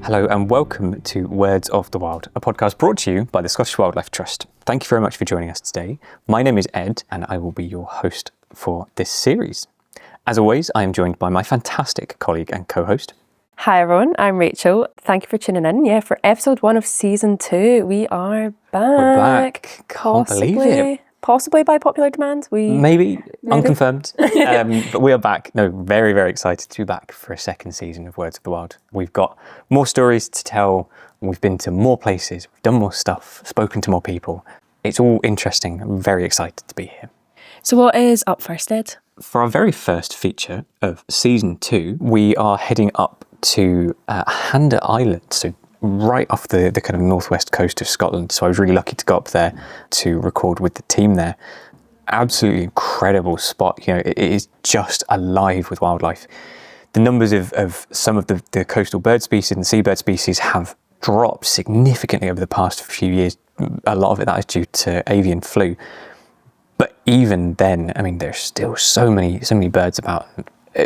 Hello and welcome to Words of the Wild, a podcast brought to you by the Scottish Wildlife Trust. Thank you very much for joining us today. My name is Ed and I will be your host for this series. As always, I am joined by my fantastic colleague and co-host. Hi everyone, I'm Rachel. Thank you for tuning in. For episode 1 of season 2, we are back. We're back. Can't believe it. Possibly by popular demand. Maybe. Unconfirmed. But we are back. No, very, very excited to be back for a second season of Words of the Wild. We've got more stories to tell. We've been to more places. We've done more stuff, spoken to more people. It's all interesting. I'm very excited to be here. So what is up first, Ed? For our very first feature of season 2, we are heading up to Handa Island, so right off the kind of northwest coast of Scotland. So I was really lucky to go up there to record with the team there. Absolutely incredible spot. It is just alive with wildlife. The numbers of some of the coastal bird species and seabird species have dropped significantly over the past few years. A lot of it that is due to avian flu. But even then, there's still so many birds about.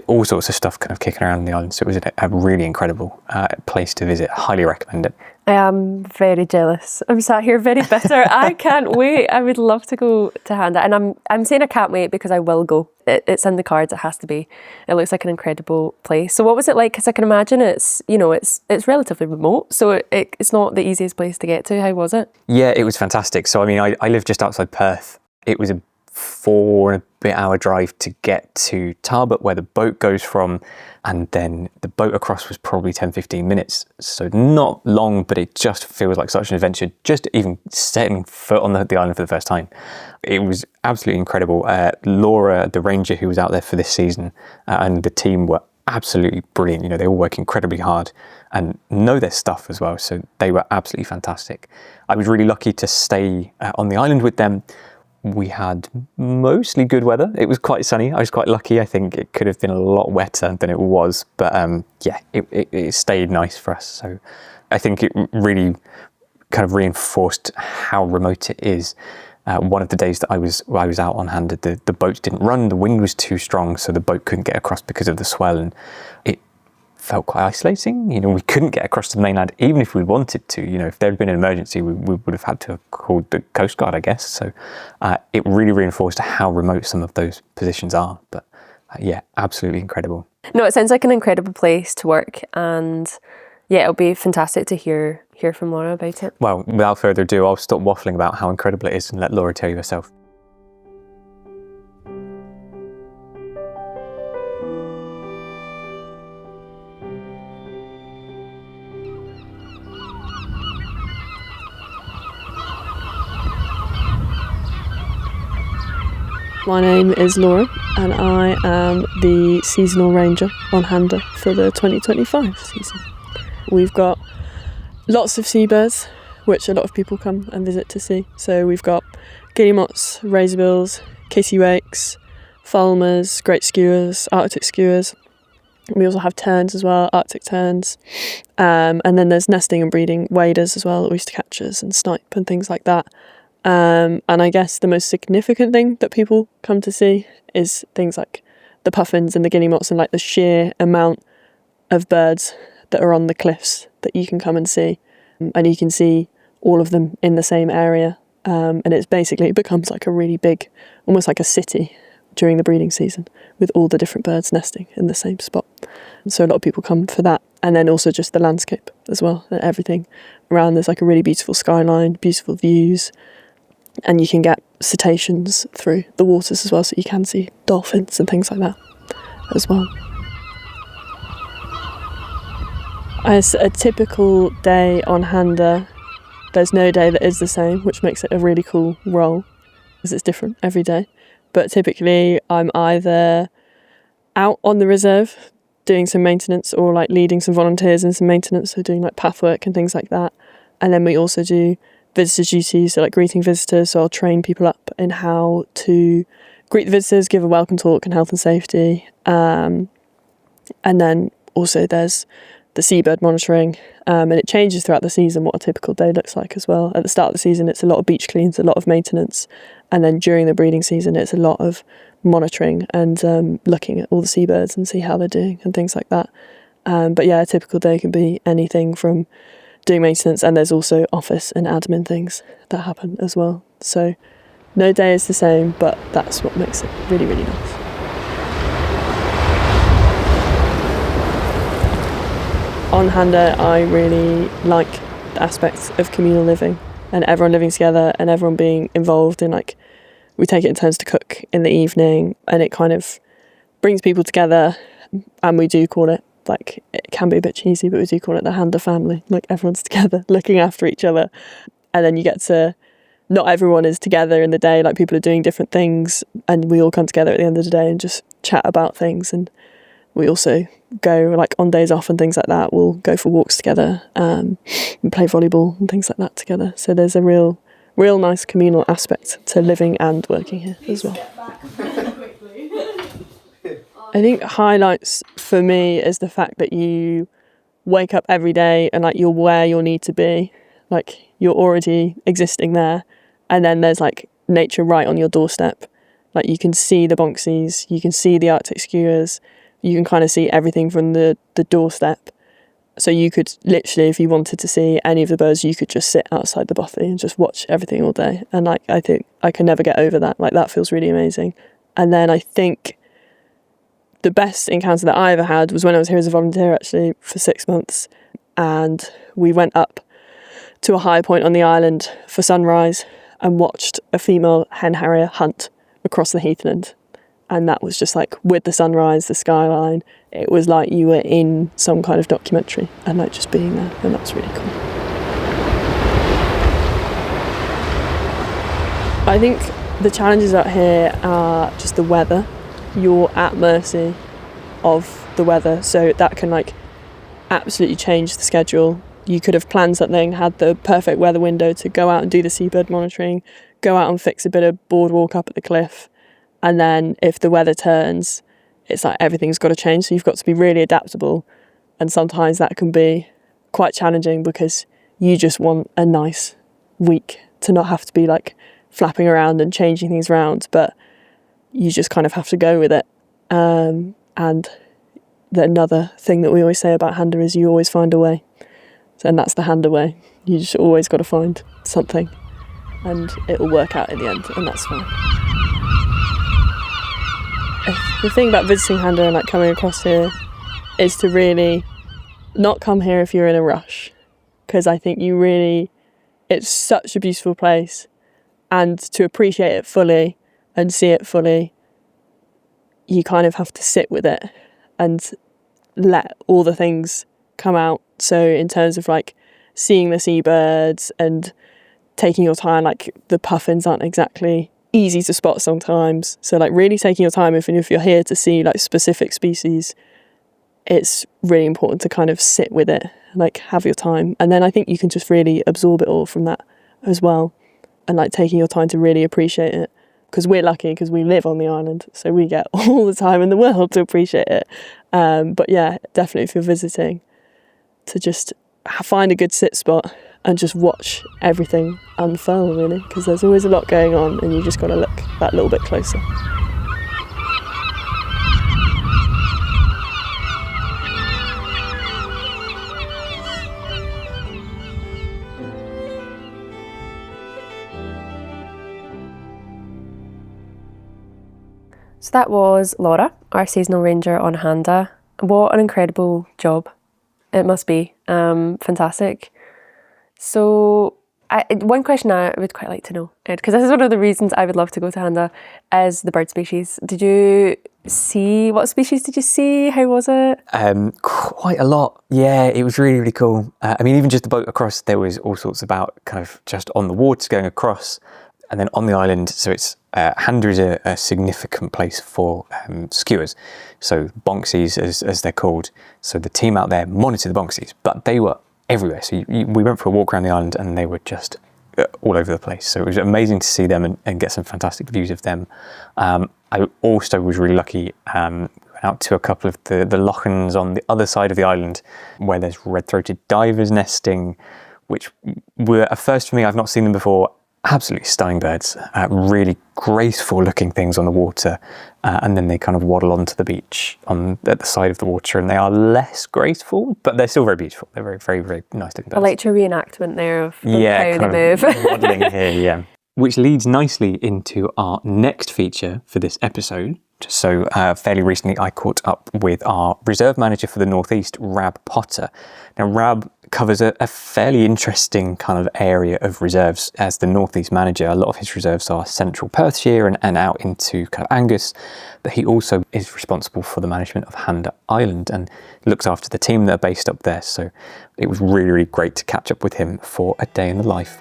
All sorts of stuff kind of kicking around the island. So it was a really incredible place to visit. Highly recommend it. I am very jealous. I'm sat here very bitter. I can't wait. I would love to go to Handa. And I'm saying I can't wait because I will go. It's in the cards. It has to be. It looks like an incredible place. So what was it like? Because I can imagine it's relatively remote. So it's not the easiest place to get to. How was it? Yeah, it was fantastic. So I live just outside Perth. It was a 4-and-a-bit-hour drive to get to Tarbert, where the boat goes from, and then the boat across was probably 10-15 minutes. So not long, but it just feels like such an adventure, just even setting foot on the island for the first time. It was absolutely incredible. Laura, the ranger who was out there for this season, and the team were absolutely brilliant. They all work incredibly hard and know their stuff as well. So they were absolutely fantastic. I was really lucky to stay on the island with them. We had mostly good weather. It was quite sunny. I was quite lucky. I think it could have been a lot wetter than it was, but it stayed nice for us. So I think it really kind of reinforced how remote it is. One of the days that I was out on Handa, the boat didn't run. The wind was too strong, so the boat couldn't get across because of the swell, and it felt quite isolating. We couldn't get across to the mainland even if we wanted to. If there had been an emergency, we would have had to have called the Coast Guard, I guess. So it really reinforced how remote some of those positions are. But absolutely incredible. No, it sounds like an incredible place to work, and it'll be fantastic to hear from Laura about it. Well, without further ado, I'll stop waffling about how incredible it is and let Laura tell you herself. My name is Laura and I am the seasonal ranger on Handa for the 2025 season. We've got lots of seabirds, which a lot of people come and visit to see. So we've got guillemots, razorbills, kittiwakes, fulmars, great skuas, Arctic skuas. We also have terns as well, Arctic terns. And then there's nesting and breeding waders as well, oyster catchers and snipe and things like that. And I guess the most significant thing that people come to see is things like the puffins and the guillemots and like the sheer amount of birds that are on the cliffs that you can come and see. And you can see all of them in the same area. And it becomes like a really big, almost like a city during the breeding season with all the different birds nesting in the same spot. So a lot of people come for that. And then also just the landscape as well, and everything around. There's like a really beautiful skyline, beautiful views. And you can get cetaceans through the waters as well, so you can see dolphins and things like that as well. As a typical day on Handa, there's no day that is the same, which makes it a really cool role, because it's different every day. But typically I'm either out on the reserve doing some maintenance or like leading some volunteers in some maintenance, so doing like path work and things like that. And then we also do visitor duties, so like greeting visitors. So I'll train people up in how to greet the visitors, give a welcome talk and health and safety. And then also there's the seabird monitoring, and it changes throughout the season what a typical day looks like as well. At the start of the season, it's a lot of beach cleans, a lot of maintenance. And then during the breeding season, it's a lot of monitoring and looking at all the seabirds and see how they're doing and things like that. But yeah, a typical day can be anything from doing maintenance, and there's also office and admin things that happen as well. So no day is the same, but that's what makes it really, really nice. On Handa, I really like the aspect of communal living and everyone living together and everyone being involved in, like, we take it in turns to cook in the evening, and it kind of brings people together. And we do call it, like, it can be a bit cheesy, but we do call it the Handa family. Like, everyone's together looking after each other. And then you get to, not everyone is together in the day, like, people are doing different things, and we all come together at the end of the day and just chat about things. And we also go, like, on days off and things like that, we'll go for walks together, and play volleyball and things like that together. So there's a real nice communal aspect to living and working here as well. I think highlights for me is the fact that you wake up every day and, like, you're where you need to be, like, you're already existing there, and then there's, like, nature right on your doorstep. Like, you can see the bonxies, you can see the Arctic skuas, you can kind of see everything from the doorstep. So you could literally, if you wanted to see any of the birds, you could just sit outside the bothy and just watch everything all day. And, like, I think I can never get over that. Like, that feels really amazing. And then I think the best encounter that I ever had was when I was here as a volunteer, actually, for 6 months. And we went up to a high point on the island for sunrise and watched a female hen harrier hunt across the heathland. And that was just, like, with the sunrise, the skyline, it was like you were in some kind of documentary, and, like, just being there, and that was really cool. I think the challenges out here are just the weather. You're at mercy of the weather, so that can, like, absolutely change the schedule. You could have planned something, had the perfect weather window to go out and do the seabird monitoring, go out and fix a bit of boardwalk up at the cliff, and then if the weather turns, it's like everything's got to change, so you've got to be really adaptable. And sometimes that can be quite challenging because you just want a nice week to not have to be, like, flapping around and changing things around, but you just kind of have to go with it. And another thing that we always say about Handa is you always find a way. And that's the Handa way. You just always got to find something, and it will work out in the end, and that's fine. The thing about visiting Handa and, like, coming across here is to really not come here if you're in a rush, because I think it's such a beautiful place, and to appreciate it fully and see it fully, you kind of have to sit with it and let all the things come out. So in terms of, like, seeing the seabirds and taking your time, like, the puffins aren't exactly easy to spot sometimes, so, like, really taking your time, if you're here to see, like, specific species, it's really important to kind of sit with it, like, have your time. And then I think you can just really absorb it all from that as well, and, like, taking your time to really appreciate it, because we're lucky because we live on the island, so we get all the time in the world to appreciate it. But yeah, definitely if you're visiting, to just find a good sit spot and just watch everything unfurl, really, because there's always a lot going on and you just got to look that little bit closer. So that was Laura, our seasonal ranger on Handa. What an incredible job. It must be fantastic. So one question I would quite like to know, Ed, because this is one of the reasons I would love to go to Handa, is the bird species. What species did you see? How was it? Quite a lot. Yeah, it was really, really cool. I mean, even just the boat across, there was all sorts about kind of just on the waters going across, and then on the island. So it's Handa is a significant place for skuas, so bonxies as they're called. So the team out there monitor the bonxies, but they were everywhere. So we went for a walk around the island and they were just all over the place. So it was amazing to see them and get some fantastic views of them. I also was really lucky. We went out to a couple of the lochans on the other side of the island where there's red-throated divers nesting, which were a first for me. I've not seen them before. absolutely stunning birds, really graceful looking things on the water, and then they kind of waddle onto the beach at the side of the water, and they are less graceful, but they're still very beautiful. They're very, very, very nice looking birds. I liked your reenactment there of how they kind move. of waddling here, yeah. Which leads nicely into our next feature for this episode. So fairly recently I caught up with our reserve manager for the Northeast, Rab Potter. Now Rab covers a fairly interesting kind of area of reserves. As the Northeast manager, a lot of his reserves are central Perthshire and out into kind of Angus, but he also is responsible for the management of Handa Island and looks after the team that are based up there. So it was really, really great to catch up with him for a day in the life.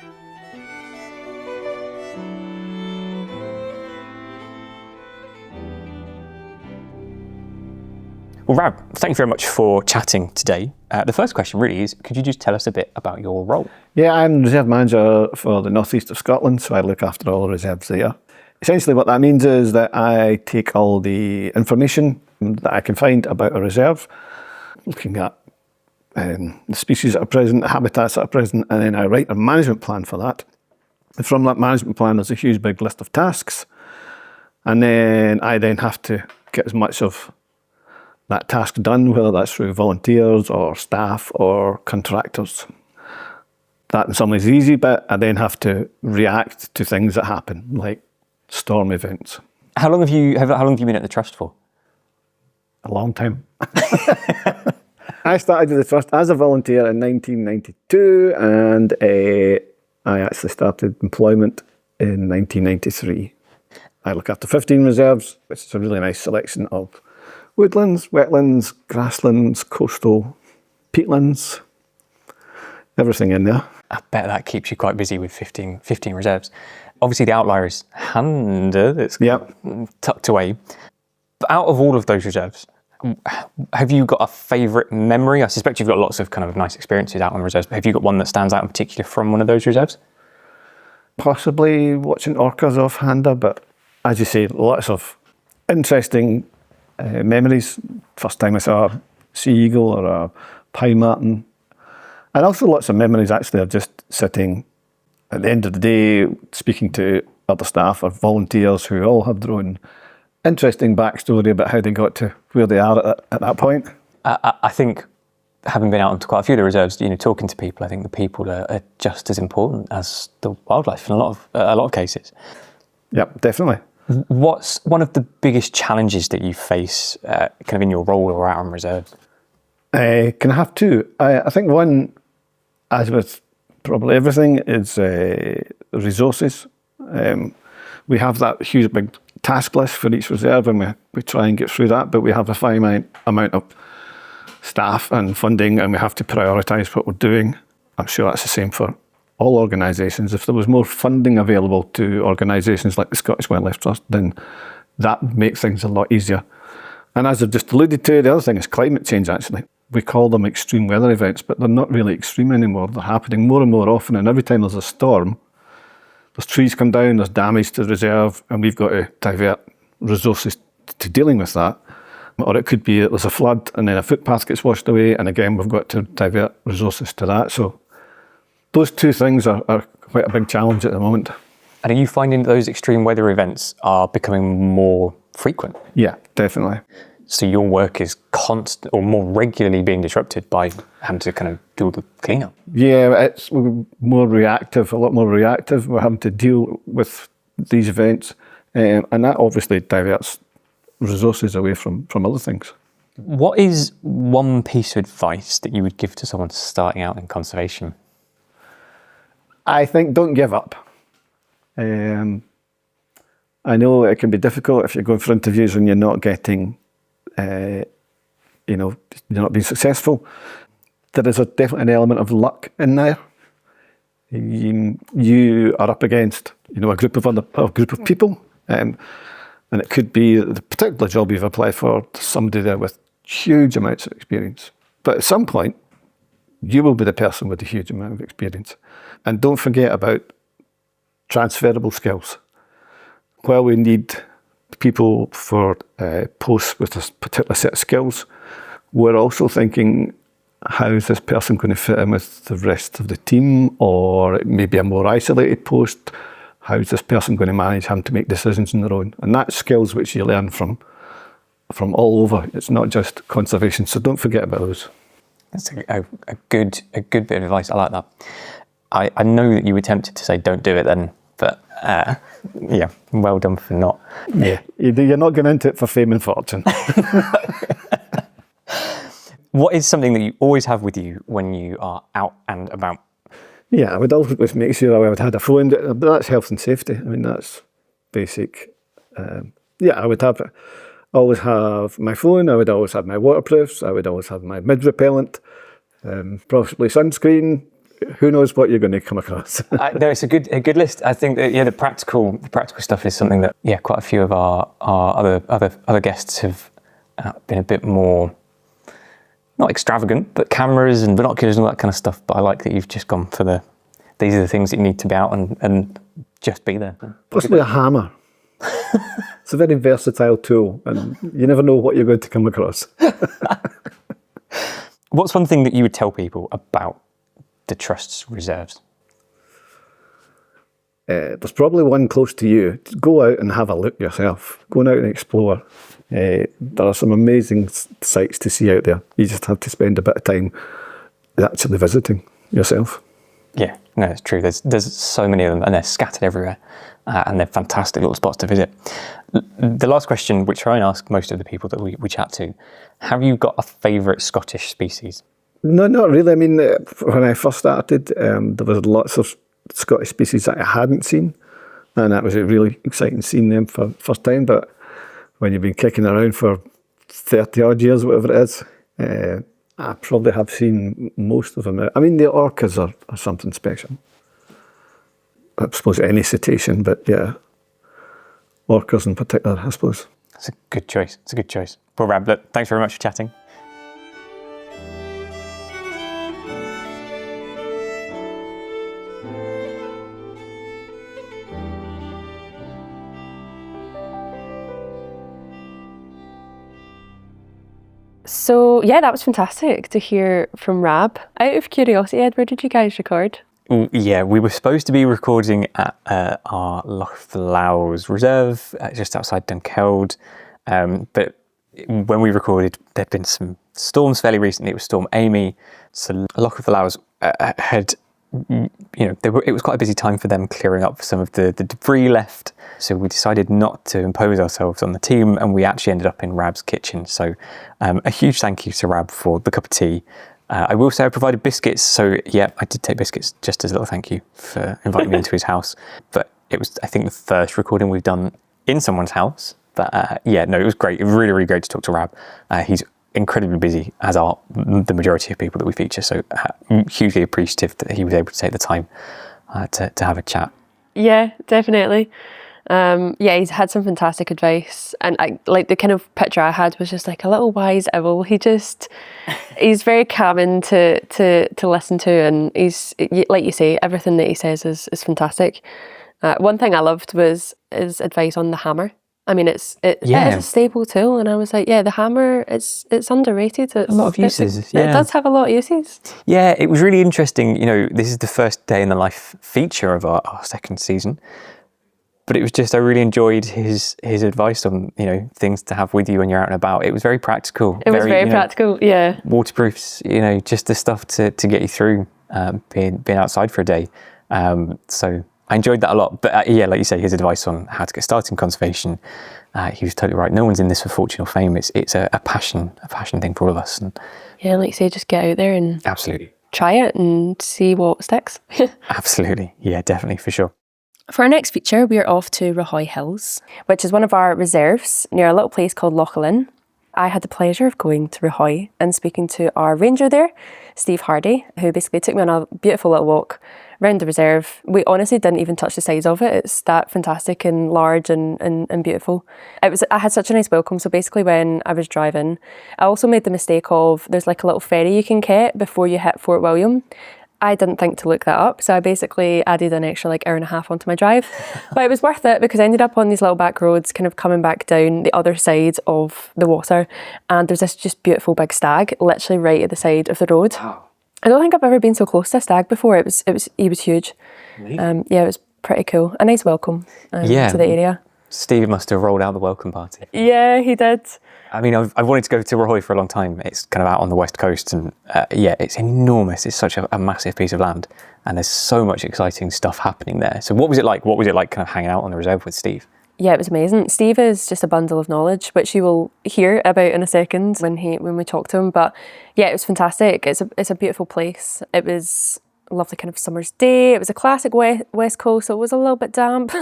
Well, Rab, thank you very much for chatting today. The first question really is, could you just tell us a bit about your role? Yeah, I'm Reserve Manager for the North East of Scotland, so I look after all the reserves there. Essentially what that means is that I take all the information that I can find about a reserve, looking at the species that are present, the habitats that are present, and then I write a management plan for that. And from that management plan, there's a huge big list of tasks, and then I have to get as much of that task done, whether that's through volunteers or staff or contractors. That in some ways is the easy bit. I then have to react to things that happen, like storm events. How long have you been at the Trust for? A long time. I started with the Trust as a volunteer in 1992, and I actually started employment in 1993. I look after 15 reserves, which is a really nice selection of woodlands, wetlands, grasslands, coastal, peatlands, everything in there. I bet that keeps you quite busy with 15 reserves. Obviously the outlier is Handa, that's tucked away. But out of all of those reserves, have you got a favourite memory? I suspect you've got lots of kind of nice experiences out on reserves, but have you got one that stands out in particular from one of those reserves? Possibly watching orcas off Handa, but as you say, lots of interesting memories. First time I saw a sea eagle or a pine marten. And also lots of memories actually of just sitting at the end of the day, speaking to other staff or volunteers who all have their own interesting backstory about how they got to where they are at that point. I think, having been out onto quite a few of the reserves, talking to people, I think the people are just as important as the wildlife in a lot of cases. Yep, definitely. What's one of the biggest challenges that you face kind of in your role or out on reserves? Can I have two? I think one, as with probably everything, is resources. We have that huge big task list for each reserve, and we try and get through that, but we have a finite amount of staff and funding, and we have to prioritise what we're doing. I'm sure that's the same for all organisations. If there was more funding available to organisations like the Scottish Wildlife Trust, then that would make things a lot easier. And as I've just alluded to, the other thing is climate change, actually. We call them extreme weather events, but they're not really extreme anymore. They're happening more and more often, and every time there's a storm, there's trees come down, there's damage to the reserve, and we've got to divert resources to dealing with that. Or it could be that there's a flood and then a footpath gets washed away, and again, we've got to divert resources to that. So those two things are quite a big challenge at the moment. And are you finding that those extreme weather events are becoming more frequent? Yeah, definitely. So your work is constant or more regularly being disrupted by having to kind of do all the cleanup? Yeah, it's more reactive, a lot more reactive. We're having to deal with these events, and that obviously diverts resources away from other things. What is one piece of advice that you would give to someone starting out in conservation? I think don't give up. I know it can be difficult if you're going for interviews and you're not getting, you're not being successful. There is definitely an element of luck in there. You are up against, a group of people, and it could be the particular job you've applied for, somebody there with huge amounts of experience. But at some point, you will be the person with a huge amount of experience. And don't forget about transferable skills. While we need people for posts with a particular set of skills, we're also thinking, how is this person going to fit in with the rest of the team? Or it may be a more isolated post. how's this person going to manage having to make decisions on their own? And that's skills which you learn from all over. It's not just conservation, so don't forget about those. That's a good bit of advice. I like that. I know that you were tempted to say don't do it then, but yeah, well done for not. Yeah, you're not going into it for fame and fortune. What is something that you always have with you when you are out and about? Yeah, I would always make sure I would have a phone. But that's health and safety. I mean, that's basic. Yeah, I would always have my phone. I would always have my waterproofs. I would always have my mid repellent, possibly sunscreen. Who knows what you're going to come across? No, it's a good list. I think that the practical stuff is something that quite a few of our other guests have been a bit more, not extravagant, but cameras and binoculars and all that kind of stuff. But I like that you've just gone for these are the things that you need to be out and just be there. Possibly a hammer. It's a very versatile tool, and you never know what you're going to come across. What's one thing that you would tell people about the Trust's reserves? There's probably one close to you. Go out and have a look yourself. Go out and explore. There are some amazing sites to see out there. You just have to spend a bit of time actually visiting yourself. Yeah, no, it's true. There's so many of them, and they're scattered everywhere, and they're fantastic little spots to visit. The last question, which I ask most of the people that we chat to, have you got a favourite Scottish species? No, not really. I mean, when I first started, there was lots of Scottish species that I hadn't seen, and that was really exciting seeing them for the first time. But when you've been kicking around for 30 odd years, whatever it is, I probably have seen most of them. I mean, the orcas are something special. I suppose any cetacean, but yeah, orcas in particular, I suppose. It's a good choice. Well, Rab, look, thanks very much for chatting. So yeah, that was fantastic to hear from Rab. Out of curiosity, Ed, where did you guys record? Yeah, we were supposed to be recording at our Loch Lowes Reserve, just outside Dunkeld. But when we recorded, there'd been some storms fairly recently. It was Storm Amy. So Loch Lowes had, it was quite a busy time for them clearing up some of the debris left. So we decided not to impose ourselves on the team, and we actually ended up in Rab's kitchen. So a huge thank you to Rab for the cup of tea. I will say I provided biscuits, so yeah, I did take biscuits just as a little thank you for inviting me into his house. But it was, I think, the first recording we've done in someone's house. But it was great. It was really, really great to talk to Rab. He's incredibly busy, as are the majority of people that we feature. So hugely appreciative that he was able to take the time to have a chat. Yeah, definitely. He's had some fantastic advice, and the kind of picture I had was just like a little wise owl. He's very calming to listen to, and he's, like you say, everything that he says is fantastic. One thing I loved was his advice on the hammer. I mean, it is a staple tool, and I was like, the hammer, it's underrated. It's a lot of uses. It does have a lot of uses. Yeah, it was really interesting. This is the first day in the life feature of our second season. But it was just, I really enjoyed his advice on, things to have with you when you're out and about. It was very practical. It was very practical, yeah. Waterproofs, just the stuff to get you through being outside for a day. So I enjoyed that a lot. But like you say, his advice on how to get started in conservation, he was totally right. No one's in this for fortune or fame. It's a passion thing for all of us. And yeah, like you say, just get out there and absolutely try it and see what sticks. Absolutely. Yeah, definitely, for sure. For our next feature, we are off to Rahoy Hills, which is one of our reserves near a little place called Loch Linn. I had the pleasure of going to Rahoy and speaking to our ranger there, Steve Hardy, who basically took me on a beautiful little walk around the reserve. We honestly didn't even touch the sides of it. It's that fantastic and large and beautiful. I had such a nice welcome. So basically when I was driving, I also made the mistake of, there's like a little ferry you can get before you hit Fort William. I didn't think to look that up, so I basically added an extra hour and a half onto my drive. But it was worth it because I ended up on these little back roads kind of coming back down the other side of the water, and there's this just beautiful big stag literally right at the side of the road. Wow. I don't think I've ever been so close to a stag before. He was huge. It was pretty cool. A nice welcome Yeah. to the area. Steve must have rolled out the welcome party. Yeah, he did. I mean, I've wanted to go to Rahoy for a long time. It's kind of out on the west coast, and it's enormous. It's such a massive piece of land, and there's so much exciting stuff happening there. So what was it like? What was it like kind of hanging out on the reserve with Steve? Yeah, it was amazing. Steve is just a bundle of knowledge, which you will hear about in a second when we talk to him. But yeah, it was fantastic. It's a beautiful place. It was a lovely kind of summer's day. It was a classic west coast, so it was a little bit damp,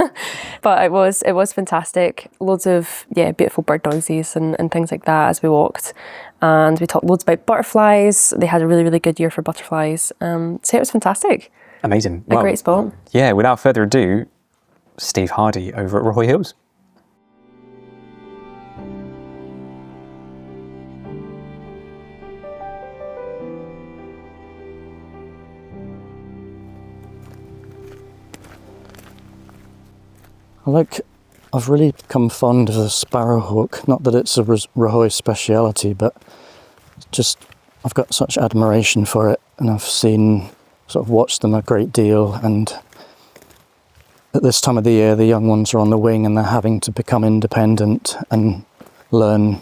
but it was fantastic. Loads of beautiful bird noises and things like that as we walked, and we talked loads about butterflies. They had a really, really good year for butterflies. So it was fantastic. Amazing. A great spot. Yeah. Without further ado, Steve Hardy over at Rahoy Hills. I've really become fond of the sparrowhawk. Not that it's a Rahoy speciality, but just I've got such admiration for it, and I've sort of watched them a great deal. And at this time of the year, the young ones are on the wing and they're having to become independent and learn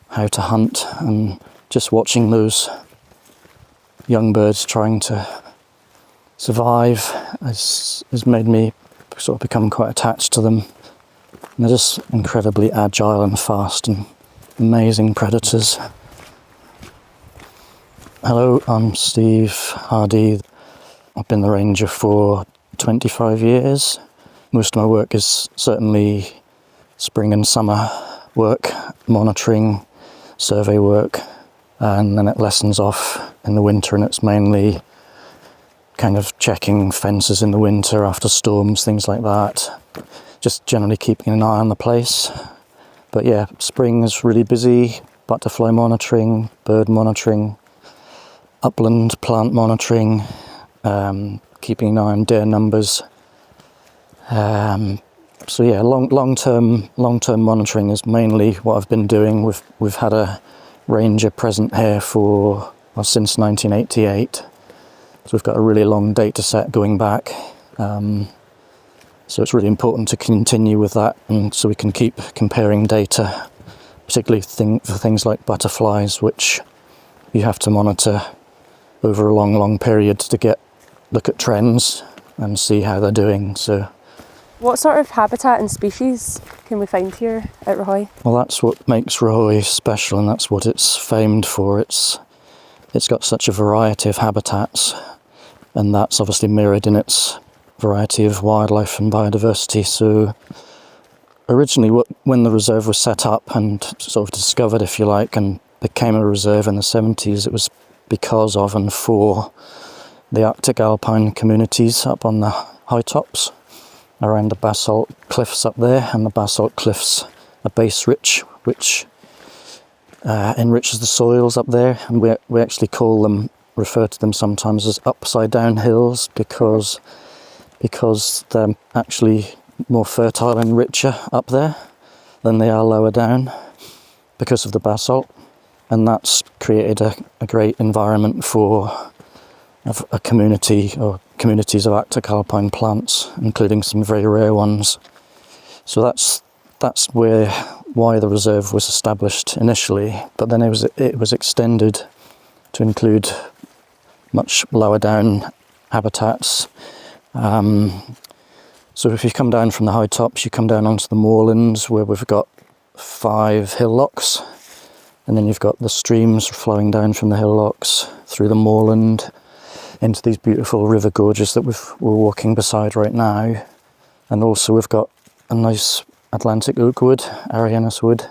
how to hunt. And just watching those young birds trying to survive has made me sort of become quite attached to them. And they're just incredibly agile and fast and amazing predators. Hello, I'm Steve Hardy. I've been the ranger for 25 years. Most of my work is certainly spring and summer work, monitoring, survey work, and then it lessens off in the winter, and it's mainly kind of checking fences in the winter after storms, things like that. Just generally keeping an eye on the place. But yeah, spring is really busy. Butterfly monitoring, bird monitoring, upland plant monitoring, keeping an eye on deer numbers. So yeah, long-term monitoring is mainly what I've been doing. We've had a ranger present here since 1988. So we've got a really long data set going back. So it's really important to continue with that, and so we can keep comparing data, particularly for things like butterflies, which you have to monitor over a long period to look at trends and see how they're doing. So, what sort of habitat and species can we find here at Rahoy? Well, that's what makes Rahoy special, and that's what it's famed for. It's got such a variety of habitats, and that's obviously mirrored in its variety of wildlife and biodiversity. So originally, when the reserve was set up and sort of discovered, if you like, and became a reserve in the 70s, it was because of and for the Arctic alpine communities up on the high tops around the basalt cliffs up there, and the basalt cliffs are base rich, which enriches the soils up there, and we actually refer to them sometimes as upside down hills because they're actually more fertile and richer up there than they are lower down because of the basalt, and that's created a great environment for a community or communities of Arctic alpine plants, including some very rare ones. So that's why the reserve was established initially, but then it was extended to include much lower down habitats. So if you come down from the high tops, you come down onto the moorlands where we've got 5 hillocks, and then you've got the streams flowing down from the hillocks through the moorland into these beautiful river gorges that we're walking beside right now. And also we've got a nice Atlantic oak wood, Arianus wood.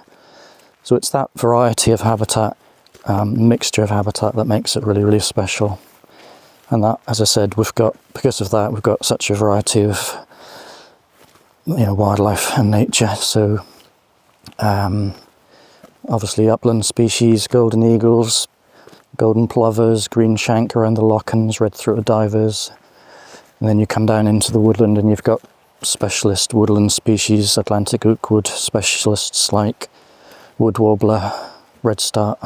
So it's that variety of habitat, mixture of habitat, that makes it really, really special. And that, as I said, because of that, we've got such a variety of wildlife and nature. So obviously upland species, golden eagles, golden plovers, green shank around the lochans, red-throated divers. And then you come down into the woodland and you've got specialist woodland species, Atlantic oak wood specialists like wood warbler, redstart,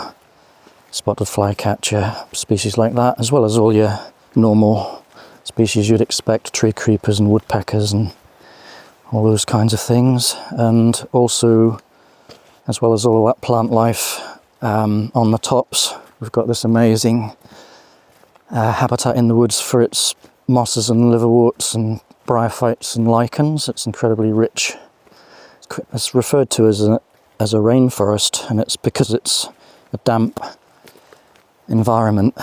spotted flycatcher, species like that, as well as all your normal species you'd expect, tree creepers and woodpeckers and all those kinds of things. And also, as well as all that plant life, on the tops, we've got this amazing habitat in the woods for its mosses and liverworts and bryophytes and lichens. It's incredibly rich. It's referred to as a rainforest, and it's because it's a damp environment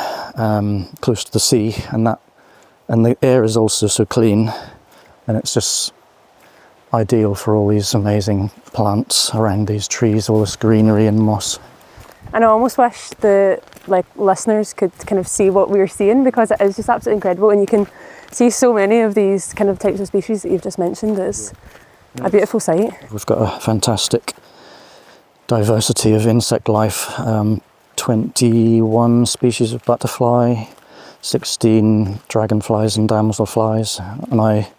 close to the sea, and the air is also so clean, and it's just ideal for all these amazing plants around these trees, all this greenery and moss. And I almost wish the listeners could kind of see what we're seeing, because it is just absolutely incredible, and you can see so many of these kind of types of species that you've just mentioned. It's a beautiful sight. We've got a fantastic diversity of insect life, 21 species of butterfly, 16 dragonflies and damselflies, and I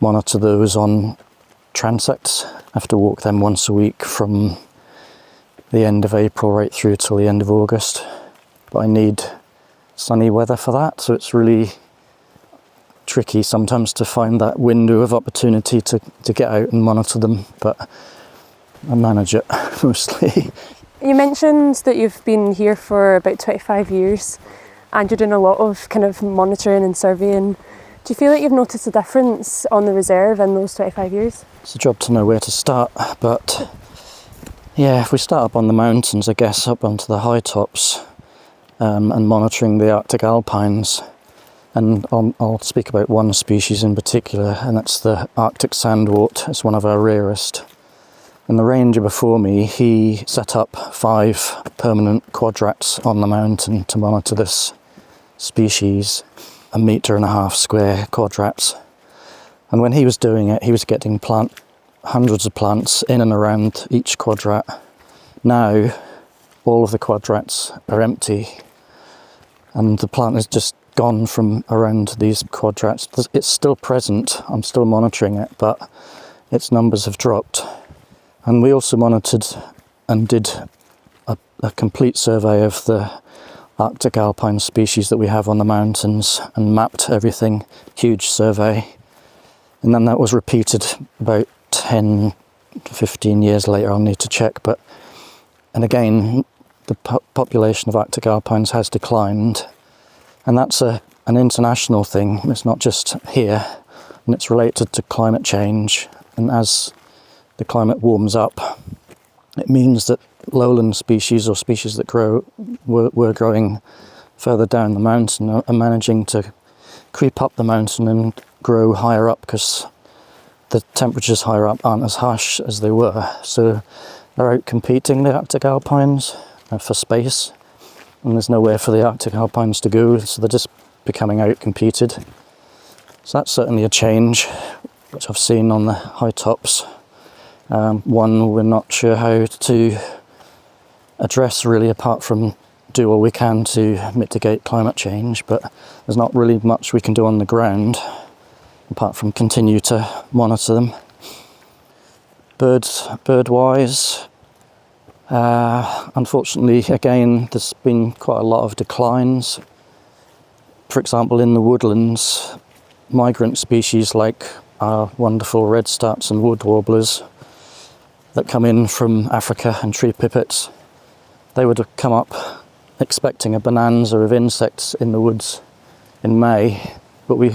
monitor those on transects. I have to walk them once a week from the end of April right through till the end of August, but I need sunny weather for that, so it's really tricky sometimes to find that window of opportunity to get out and monitor them, but I manage it mostly. You mentioned that you've been here for about 25 years and you're doing a lot of kind of monitoring and surveying. Do you feel like you've noticed a difference on the reserve in those 25 years? It's a job to know where to start, but yeah, if we start up on the mountains, I guess, up onto the high tops, and monitoring the Arctic alpines, and I'll speak about one species in particular, and that's the Arctic sandwort. It's one of our rarest. And the ranger before me, he set up 5 permanent quadrats on the mountain to monitor this species, 1.5 metre square quadrats. And when he was doing it, he was getting hundreds of plants in and around each quadrat. Now, all of the quadrats are empty, and the plant is just gone from around these quadrats. It's still present, I'm still monitoring it, but its numbers have dropped. And we also monitored and did a complete survey of the Arctic alpine species that we have on the mountains and mapped everything, huge survey. And then that was repeated about 10, 15 years later, I'll need to check. And again, the population of Arctic alpines has declined. And that's an international thing, it's not just here. And it's related to climate change. And as the climate warms up, it means that lowland species, or species that were growing further down the mountain, are managing to creep up the mountain and grow higher up, because the temperatures higher up aren't as harsh as they were. So they're out competing the Arctic alpines for space, and there's nowhere for the Arctic alpines to go, so they're just becoming out competed. So that's certainly a change which I've seen on the high tops. One we're not sure how to address really, apart from do all we can to mitigate climate change, but there's not really much we can do on the ground apart from continue to monitor them. Bird-wise, unfortunately, again, there's been quite a lot of declines. For example, in the woodlands, migrant species like our wonderful redstarts and wood warblers that come in from Africa, and tree pipits, they would have come up expecting a bonanza of insects in the woods in May, but we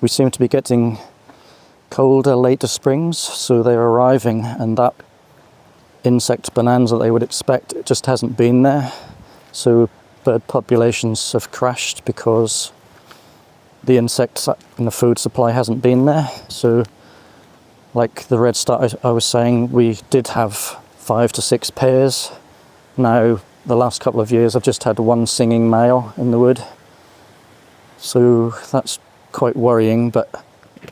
seem to be getting colder, later springs, so they're arriving, and that insect bonanza they would expect, it just hasn't been there. So bird populations have crashed because the insects in the food supply hasn't been there. So like the redstart I was saying, we did have 5 to 6 pairs. Now the last couple of years I've just had 1 singing male in the wood. So that's quite worrying, but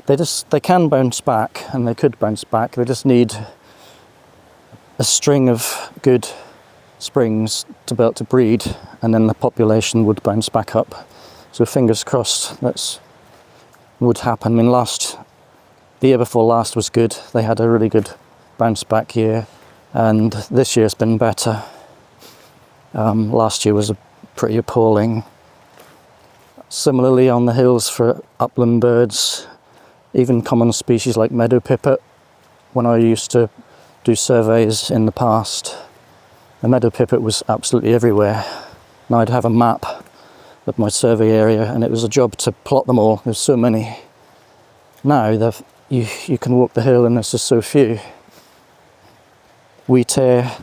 they can bounce back, and they could bounce back. They just need a string of good springs to be able to breed, and then the population would bounce back up. So fingers crossed that would happen. I mean, the year before last was good. They had a really good bounce back year, and this year's been better. Last year was pretty appalling. Similarly, on the hills for upland birds, even common species like meadow pipit. When I used to do surveys in the past, the meadow pipit was absolutely everywhere. And I'd have a map of my survey area, and it was a job to plot them all. There's so many. Now you can walk the hill and there's just so few. Wheat hare,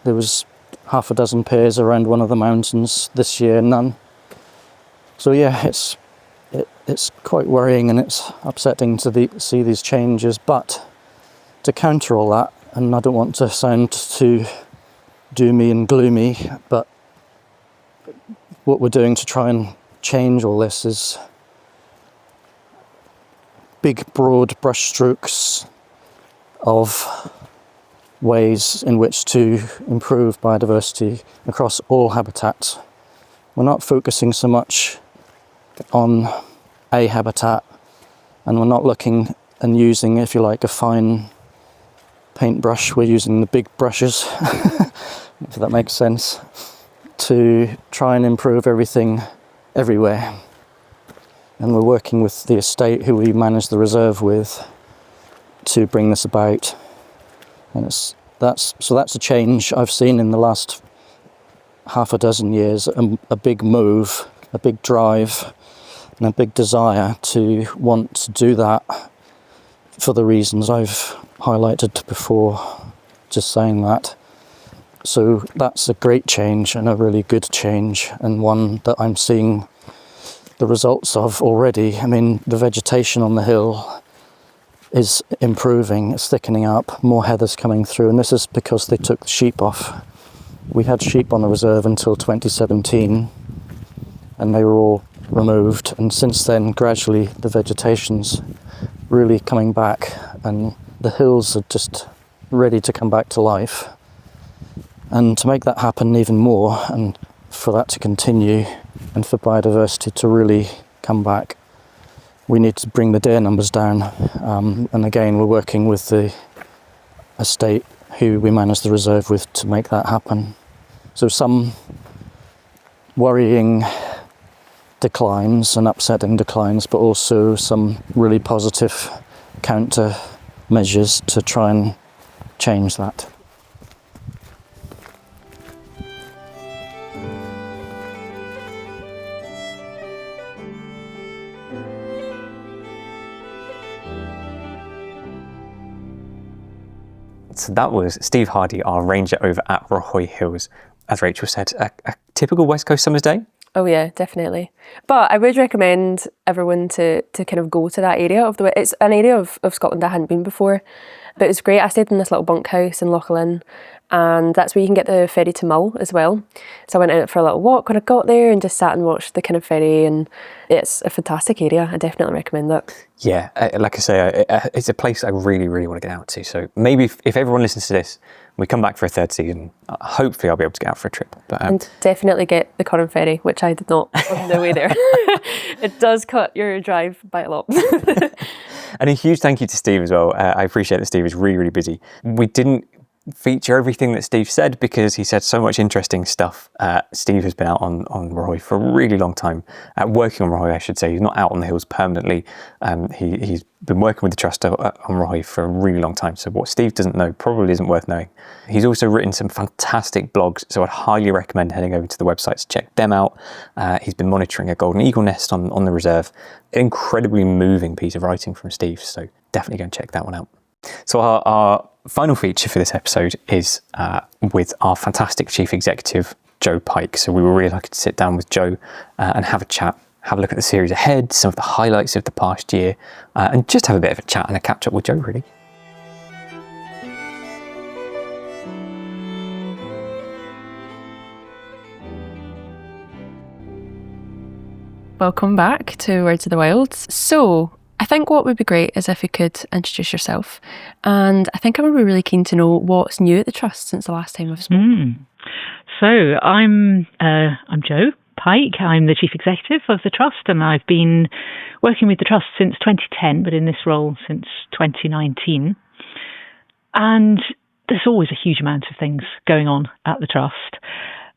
there was half a dozen pairs around one of the mountains. This year, none. So yeah, it's quite worrying, and it's upsetting to see these changes. But to counter all that, and I don't want to sound too doomy and gloomy, but what we're doing to try and change all this is big, broad brushstrokes of ways in which to improve biodiversity across all habitats. We're not focusing so much on a habitat, and we're not looking and using, if you like, a fine paintbrush. We're using the big brushes, if that makes sense, to try and improve everything everywhere. And we're working with the estate who we manage the reserve with to bring this about. And that's a change I've seen in the last half a dozen years, a big move, a big drive, and a big desire to want to do that for the reasons I've highlighted before, just saying that. So that's a great change, and a really good change, and one that I'm seeing the results of already. I mean, the vegetation on the hill is improving, it's thickening up, more heather's coming through, and this is because they took the sheep off. We had sheep on the reserve until 2017, and they were all removed, and since then gradually the vegetation's really coming back, and the hills are just ready to come back to life. And to make that happen even more, and for that to continue, and for biodiversity to really come back, we need to bring the deer numbers down. And again, we're working with the estate who we manage the reserve with to make that happen. So some worrying declines and upsetting declines, but also some really positive counter measures to try and change that. So that was Steve Hardy, our ranger over at Rahoy Hills. As Rachel said, a typical West Coast summer's day. Oh yeah, definitely. But I would recommend everyone to kind of go to that area of the. It's an area of Scotland I hadn't been before, but it's great. I stayed in this little bunkhouse in Loughlin, and that's where you can get the ferry to Mull as well. So I went out for a little walk when I got there and just sat and watched the kind of ferry, and it's a fantastic area. I definitely recommend that. Yeah, like I say, it's a place I really, really want to get out to. So maybe if everyone listens to this, we come back for a third season, hopefully I'll be able to get out for a trip. But, and definitely get the Corran ferry, which I did not on the way there. It does cut your drive by a lot. And a huge thank you to Steve as well. I appreciate that Steve is really, really busy. We didn't feature everything that Steve said because he said so much interesting stuff. Steve has been out on Rahoy for a really long time, working on Rahoy, I should say. He's not out on the hills permanently. He's been working with the Trust on Rahoy for a really long time. So what Steve doesn't know probably isn't worth knowing. He's also written some fantastic blogs, so I'd highly recommend heading over to the website to check them out. He's been monitoring a golden eagle nest on the reserve. An incredibly moving piece of writing from Steve, so definitely go and check that one out. So our final feature for this episode is with our fantastic Chief Executive, Joe Pike. So we were really lucky to sit down with Joe and have a chat, have a look at the series ahead, some of the highlights of the past year, and just have a bit of a chat and a catch up with Joe, really. Welcome back to Words of the Wilds. So I think what would be great is if you could introduce yourself, and I think I would be really keen to know what's new at the Trust since the last time I've spoken. So I'm Joe Pike. I'm the Chief Executive of the Trust, and I've been working with the Trust since 2010, but in this role since 2019. And there's always a huge amount of things going on at the Trust.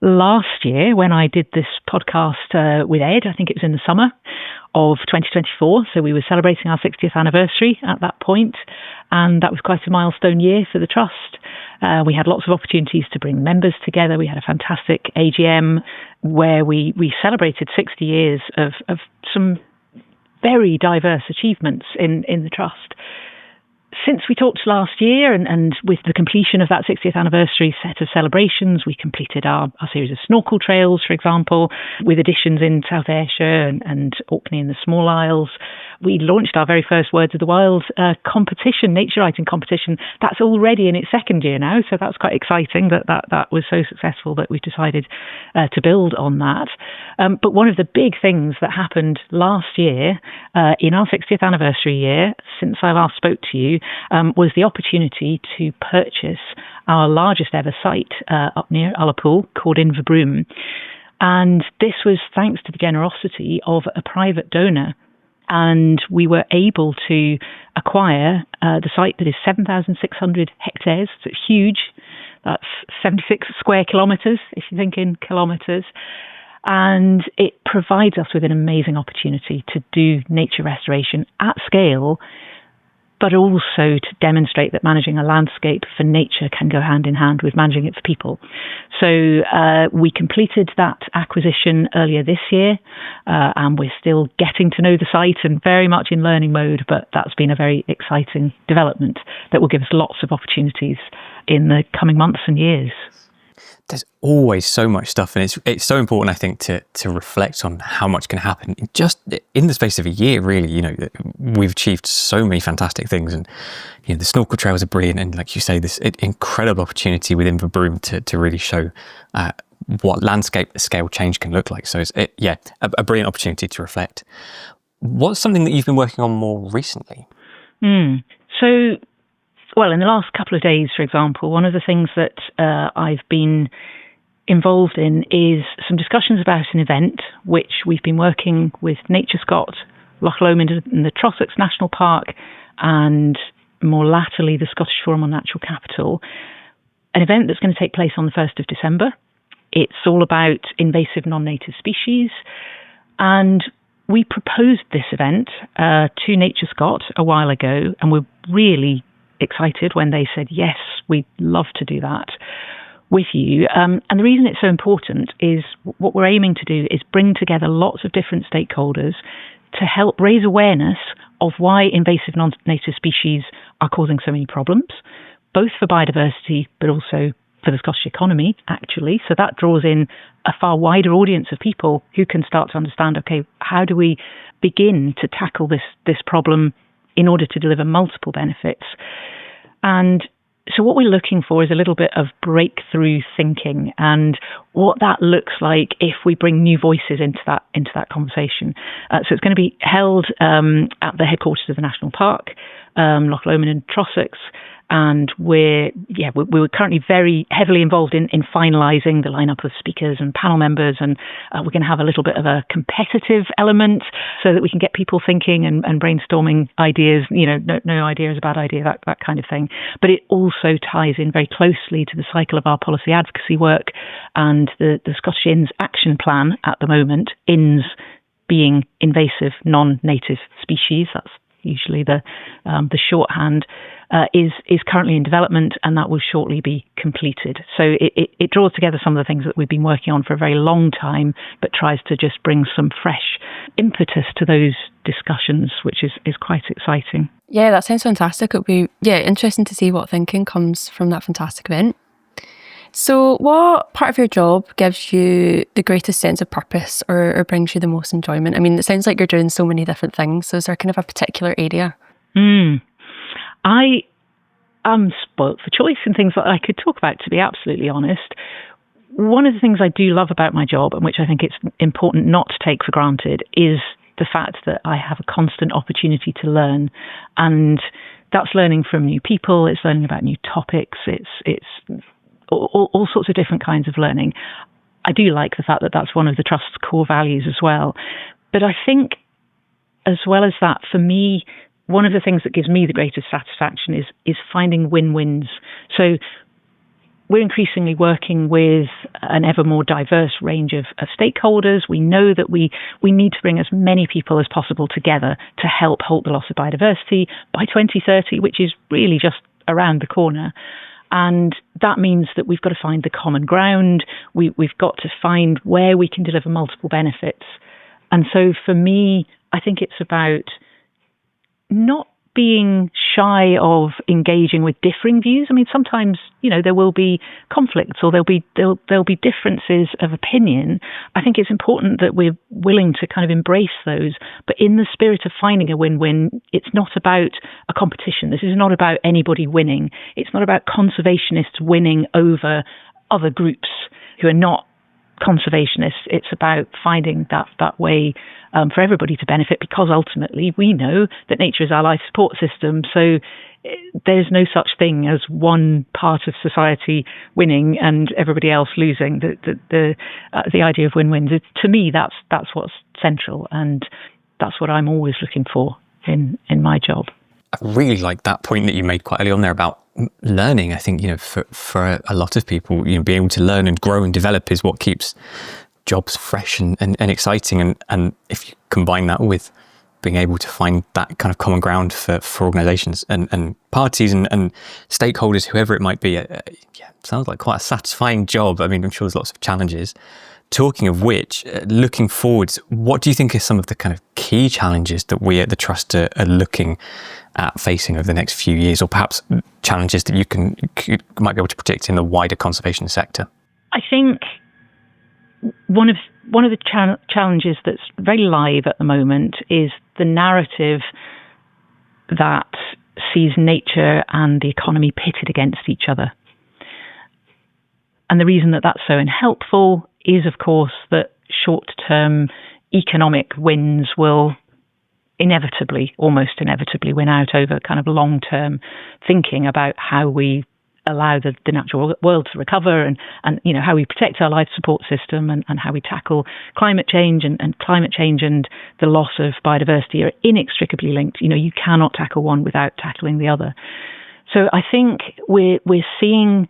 last year, when I did this podcast with Ed, I think it was in the summer of 2024. So we were celebrating our 60th anniversary at that point, and that was quite a milestone year for the Trust. We had lots of opportunities to bring members together. We had a fantastic AGM where we celebrated 60 years of some very diverse achievements in the Trust. Since we talked last year, and with the completion of that 60th anniversary set of celebrations, we completed our series of snorkel trails, for example, with additions in South Ayrshire and Orkney in the Small Isles. We launched our very first Words of the Wild competition, nature writing competition. That's already in its second year now, so that's quite exciting that was so successful that we decided to build on that. But one of the big things that happened last year, in our 60th anniversary year, since I last spoke to you, was the opportunity to purchase our largest ever site up near Ullapool called Inverbroom. And this was thanks to the generosity of a private donor. And we were able to acquire the site that is 7,600 hectares. So it's huge. That's 76 square kilometres, if you think in kilometres. And it provides us with an amazing opportunity to do nature restoration at scale, but also to demonstrate that managing a landscape for nature can go hand in hand with managing it for people. So we completed that acquisition earlier this year, and we're still getting to know the site and very much in learning mode, but that's been a very exciting development that will give us lots of opportunities in the coming months and years. There's always so much stuff, and it's so important, I think, to reflect on how much can happen just in the space of a year. Really, we've achieved so many fantastic things, and the snorkel trails are brilliant, and like you say, this incredible opportunity with Inverbroom to really show what landscape scale change can look like. So it's a brilliant opportunity to reflect. What's something that you've been working on more recently? Well, in the last couple of days, for example, one of the things that I've been involved in is some discussions about an event which we've been working with Nature Scott, Loch Lomond and the Trossachs National Park, and more latterly the Scottish Forum on Natural Capital, an event that's going to take place on the 1st of December. It's all about invasive non-native species, and we proposed this event to Nature Scott a while ago, and we're really excited when they said, yes, we'd love to do that with you. And the reason it's so important is what we're aiming to do is bring together lots of different stakeholders to help raise awareness of why invasive non-native species are causing so many problems, both for biodiversity, but also for the Scottish economy, actually. So that draws in a far wider audience of people who can start to understand, okay, how do we begin to tackle this problem in order to deliver multiple benefits? And so what we're looking for is a little bit of breakthrough thinking and what that looks like if we bring new voices into that conversation. So it's going to be held at the headquarters of the National Park, Loch Lomond and Trossachs. And we're currently very heavily involved in finalising the lineup of speakers and panel members, and we're going to have a little bit of a competitive element so that we can get people thinking and brainstorming ideas. No idea is a bad idea, that kind of thing. But it also ties in very closely to the cycle of our policy advocacy work and the Scottish Inns action plan at the moment. Inns being invasive non-native species. That's usually the shorthand. Is currently in development, and that will shortly be completed. So it draws together some of the things that we've been working on for a very long time, but tries to just bring some fresh impetus to those discussions, which is quite exciting. Yeah, that sounds fantastic. It'll be interesting to see what thinking comes from that fantastic event. So what part of your job gives you the greatest sense of purpose or brings you the most enjoyment? I mean, it sounds like you're doing so many different things. So is there kind of a particular area? I am spoilt for choice in things that I could talk about, to be absolutely honest. One of the things I do love about my job, and which I think it's important not to take for granted, is the fact that I have a constant opportunity to learn. And that's learning from new people, it's learning about new topics, it's all sorts of different kinds of learning. I do like the fact that that's one of the Trust's core values as well. But I think, as well as that, for me, one of the things that gives me the greatest satisfaction is finding win-wins. So we're increasingly working with an ever more diverse range of stakeholders. We know that we need to bring as many people as possible together to help halt the loss of biodiversity by 2030, which is really just around the corner. And that means that we've got to find the common ground. We've got to find where we can deliver multiple benefits. And so for me, I think it's about not being shy of engaging with differing views. I mean, sometimes, there will be conflicts or there'll be differences of opinion. I think it's important that we're willing to kind of embrace those, but in the spirit of finding a win-win. It's not about a competition. This is not about anybody winning. It's not about conservationists winning over other groups who are not conservationists. It's about finding that way for everybody to benefit, because ultimately we know that nature is our life support system. So there's no such thing as one part of society winning and everybody else losing. The idea of win-wins, to me, that's what's central, and that's what I'm always looking for in my job. I really like that point that you made quite early on there about learning. I think, for a lot of people, being able to learn and grow and develop is what keeps jobs fresh and exciting. And if you combine that with being able to find that kind of common ground for organisations and parties and stakeholders, whoever it might be, sounds like quite a satisfying job. I mean, I'm sure there's lots of challenges. Talking of which, looking forwards, what do you think are some of the kind of key challenges that we at the Trust are looking at facing over the next few years, or perhaps challenges that you might be able to predict in the wider conservation sector? I think one of the challenges that's very live at the moment is the narrative that sees nature and the economy pitted against each other. And the reason that that's so unhelpful is, of course, that short-term economic wins will almost inevitably win out over kind of long-term thinking about how we allow the natural world to recover and how we protect our life support system and how we tackle climate change and climate change and the loss of biodiversity are inextricably linked. You cannot tackle one without tackling the other. So I think we're seeing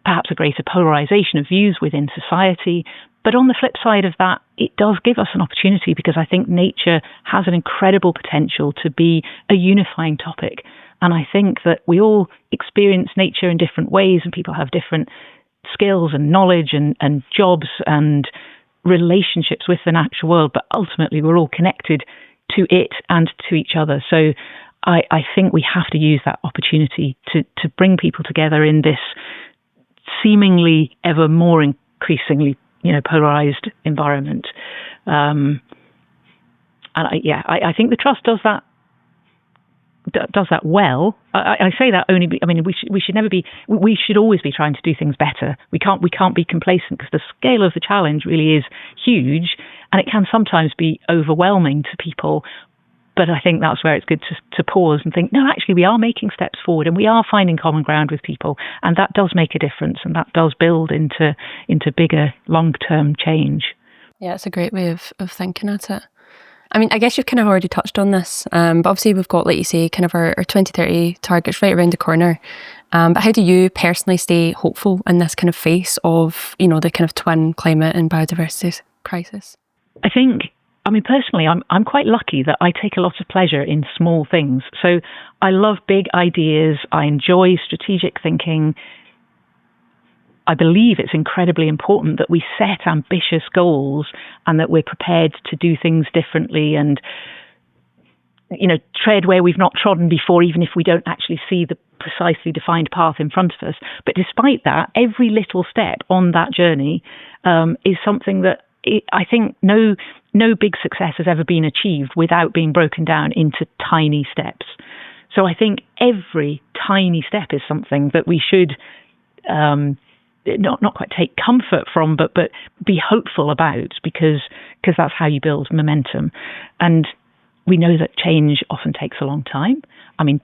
perhaps a greater polarization of views within society. But on the flip side of that, it does give us an opportunity, because I think nature has an incredible potential to be a unifying topic. And I think that we all experience nature in different ways, and people have different skills and knowledge and jobs and relationships with the natural world. But ultimately, we're all connected to it and to each other. So I think we have to use that opportunity to bring people together in this seemingly ever more increasingly polarized environment. And I think the Trust does that well. I say that only, we should always be trying to do things better. We can't be complacent, because the scale of the challenge really is huge, and it can sometimes be overwhelming to people. But I think that's where it's good to pause and think, no, actually, we are making steps forward and we are finding common ground with people. And that does make a difference, and that does build into bigger long-term change. Yeah, it's a great way of thinking at it. I mean, I guess you've kind of already touched on this, but obviously we've got, like you say, kind of our 2030 targets right around the corner. But how do you personally stay hopeful in this kind of face of, the kind of twin climate and biodiversity crisis? I think, personally, I'm quite lucky that I take a lot of pleasure in small things. So I love big ideas. I enjoy strategic thinking. I believe it's incredibly important that we set ambitious goals and that we're prepared to do things differently and, tread where we've not trodden before, even if we don't actually see the precisely defined path in front of us. But despite that, every little step on that journey is something that I think no big success has ever been achieved without being broken down into tiny steps. So I think every tiny step is something that we should not quite take comfort from, but be hopeful about, because that's how you build momentum. And we know that change often takes a long time.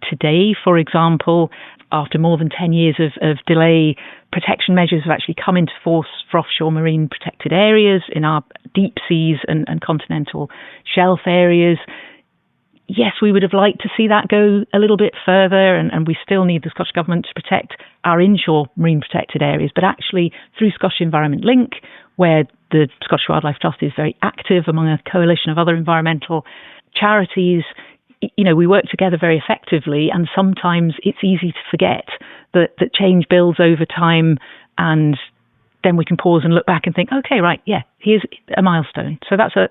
Today, for example, after more than 10 years of delay, protection measures have actually come into force for offshore marine protected areas in our deep seas and continental shelf areas. yes, we would have liked to see that go a little bit further, and we still need the Scottish Government to protect our inshore marine protected areas. But actually, through Scottish Environment Link, where the Scottish Wildlife Trust is very active among a coalition of other environmental charities, we work together very effectively, and sometimes it's easy to forget that change builds over time, and then we can pause and look back and think, okay, right, yeah, here's a milestone. So that's a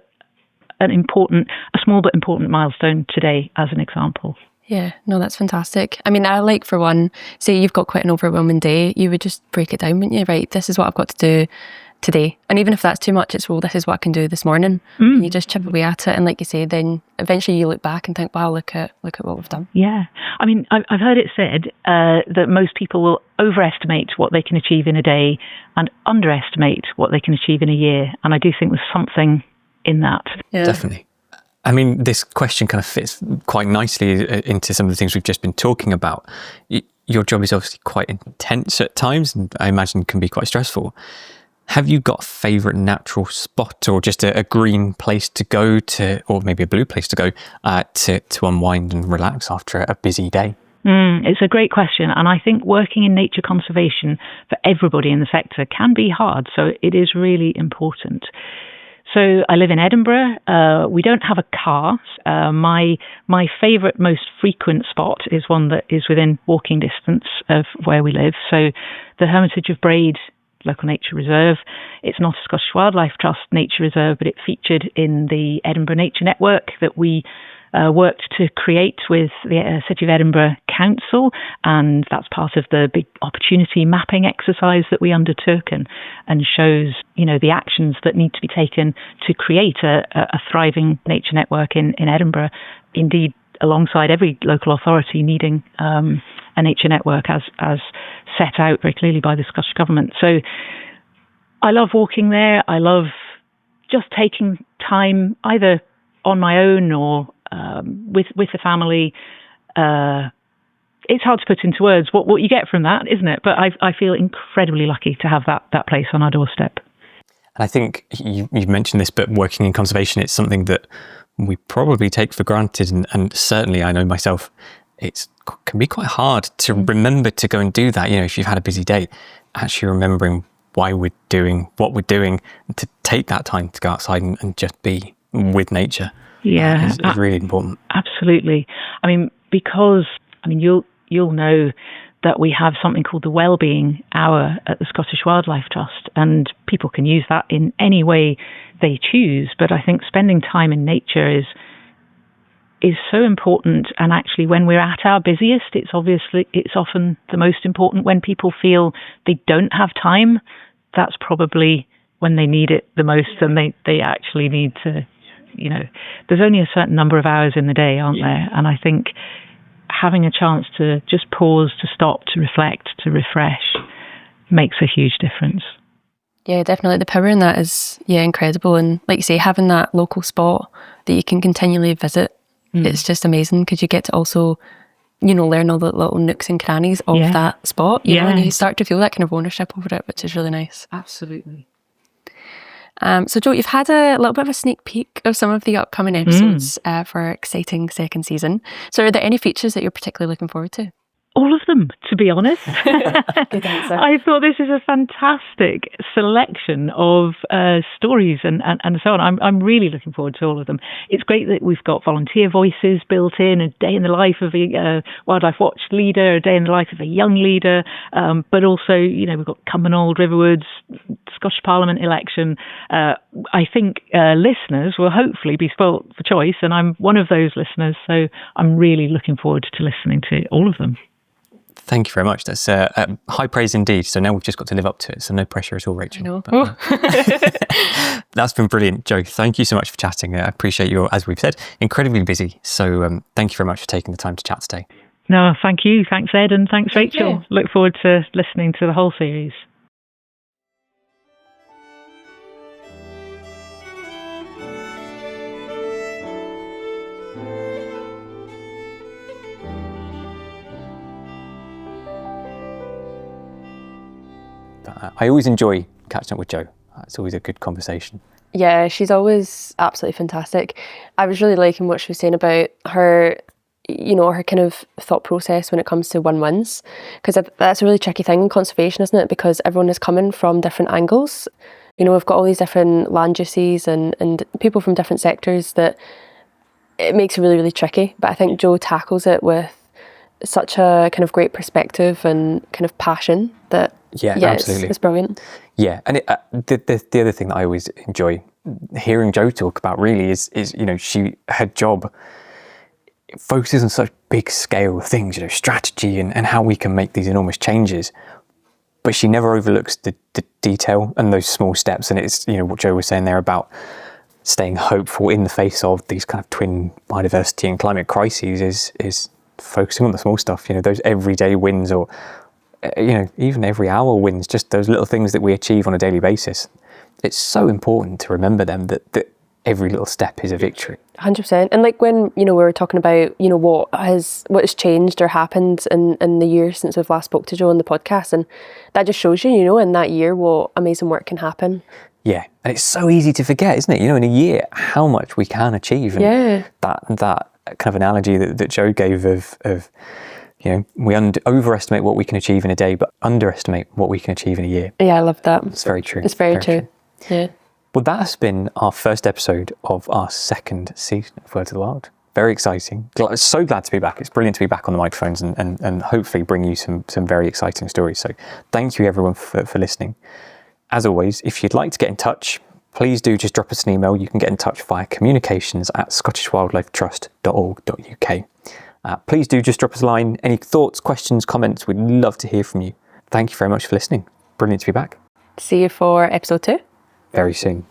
small but important milestone today as an example. Yeah, no, that's fantastic. I mean, I like, for one, say you've got quite an overwhelming day, you would just break it down, wouldn't you? Right, this is what I've got to do today. And even if that's too much, it's, well, this is what I can do this morning. And you just chip away at it. And like you say, then eventually you look back and think, wow, look at what we've done. Yeah. I mean, I've heard it said that most people will overestimate what they can achieve in a day and underestimate what they can achieve in a year. And I do think there's something in that. Yeah. Definitely. I mean, this question kind of fits quite nicely into some of the things we've just been talking about. Your job is obviously quite intense at times, and I imagine can be quite stressful. Have you got a favourite natural spot, or just a green place to go to, or maybe a blue place to go to unwind and relax after a busy day? It's a great question, and I think working in nature conservation for everybody in the sector can be hard, so it is really important. So I live in Edinburgh. We don't have a car. My favourite, most frequent spot is one that is within walking distance of where we live. So the Hermitage of Braid Local Nature Reserve. It's not a Scottish Wildlife Trust nature reserve, but it featured in the Edinburgh Nature Network that we worked to create with the City of Edinburgh Council, and that's part of the big opportunity mapping exercise that we undertook, and shows the actions that need to be taken to create a thriving nature network in Edinburgh. Indeed, alongside every local authority needing a nature network as set out very clearly by the Scottish Government. So I love walking there. I love just taking time either on my own or with the family. It's hard to put into words what you get from that, isn't it? But I feel incredibly lucky to have that place on our doorstep. And I think you've mentioned this, but working in conservation, it's something that we probably take for granted. And certainly I know myself, it can be quite hard to remember to go and do that. If you've had a busy day, actually remembering why we're doing what we're doing, and to take that time to go outside and just be with nature. Yeah, is really important. Absolutely. I mean, because you'll know that we have something called the Wellbeing Hour at the Scottish Wildlife Trust, and people can use that in any way they choose. But I think spending time in nature is so important. And actually, when we're at our busiest, it's often the most important. When people feel they don't have time, that's probably when they need it the most, and they actually need to. There's only a certain number of hours in the day, aren't there? And I think having a chance to just pause, to stop, to reflect, to refresh makes a huge difference. Yeah, definitely. The power in that is, incredible. And like you say, having that local spot that you can continually visit, it's just amazing, because you get to also, learn all the little nooks and crannies of that spot, and you start to feel that kind of ownership over it, which is really nice. Absolutely. So Jo, you've had a little bit of a sneak peek of some of the upcoming episodes for our exciting second season. So are there any features that you're particularly looking forward to? All of them, to be honest. Good answer. I thought this is a fantastic selection of stories and so on. I'm really looking forward to all of them. It's great that we've got volunteer voices built in, a day in the life of a Wildlife Watch leader, a day in the life of a young leader, but also, we've got Cumbernauld, Riverwoods, Scottish Parliament election. I think listeners will hopefully be spoilt for choice, and I'm one of those listeners, so I'm really looking forward to listening to all of them. Thank you very much. That's high praise indeed. So now we've just got to live up to it. So no pressure at all, Rachel. I know. But, that's been brilliant. Jo, thank you so much for chatting. I appreciate you, as we've said, incredibly busy. So thank you very much for taking the time to chat today. No, thank you. Thanks, Ed, and thanks, Rachel. Look forward to listening to the whole series. I always enjoy catching up with Jo. It's always a good conversation. Yeah, she's always absolutely fantastic. I was really liking what she was saying about her, her kind of thought process when it comes to win-wins, because that's a really tricky thing in conservation, isn't it? Because everyone is coming from different angles. We've got all these different land uses and people from different sectors that it makes it really, really tricky. But I think Jo tackles it with such a kind of great perspective and kind of passion that absolutely. It's brilliant. Yeah, and the other thing that I always enjoy hearing Jo talk about really is her job focuses on such big scale things, strategy and how we can make these enormous changes. But she never overlooks the detail and those small steps. And it's, what Jo was saying there about staying hopeful in the face of these kind of twin biodiversity and climate crises is focusing on the small stuff, those everyday wins or, even every hour wins, just those little things that we achieve on a daily basis. It's so important to remember them that every little step is a victory. 100%. And like when, we were talking about, what has changed or happened in the year since we've last spoke to Jo on the podcast, and that just shows you, in that year what amazing work can happen. Yeah, and it's so easy to forget, isn't it? In a year, how much we can achieve. And that kind of analogy that Jo gave of we overestimate what we can achieve in a day, but underestimate what we can achieve in a year. Yeah, I love that. It's very true. It's very true. Yeah. Well, that has been our first episode of our second season of Words of the Wild. Very exciting. So glad to be back. It's brilliant to be back on the microphones and hopefully bring you some very exciting stories. So thank you everyone for listening. As always, if you'd like to get in touch, please do just drop us an email. You can get in touch via communications@scottishwildlifetrust.org.uk. Please do just drop us a line. Any thoughts, questions, comments, we'd love to hear from you. Thank you very much for listening. Brilliant to be back. See you for episode 2. Very soon.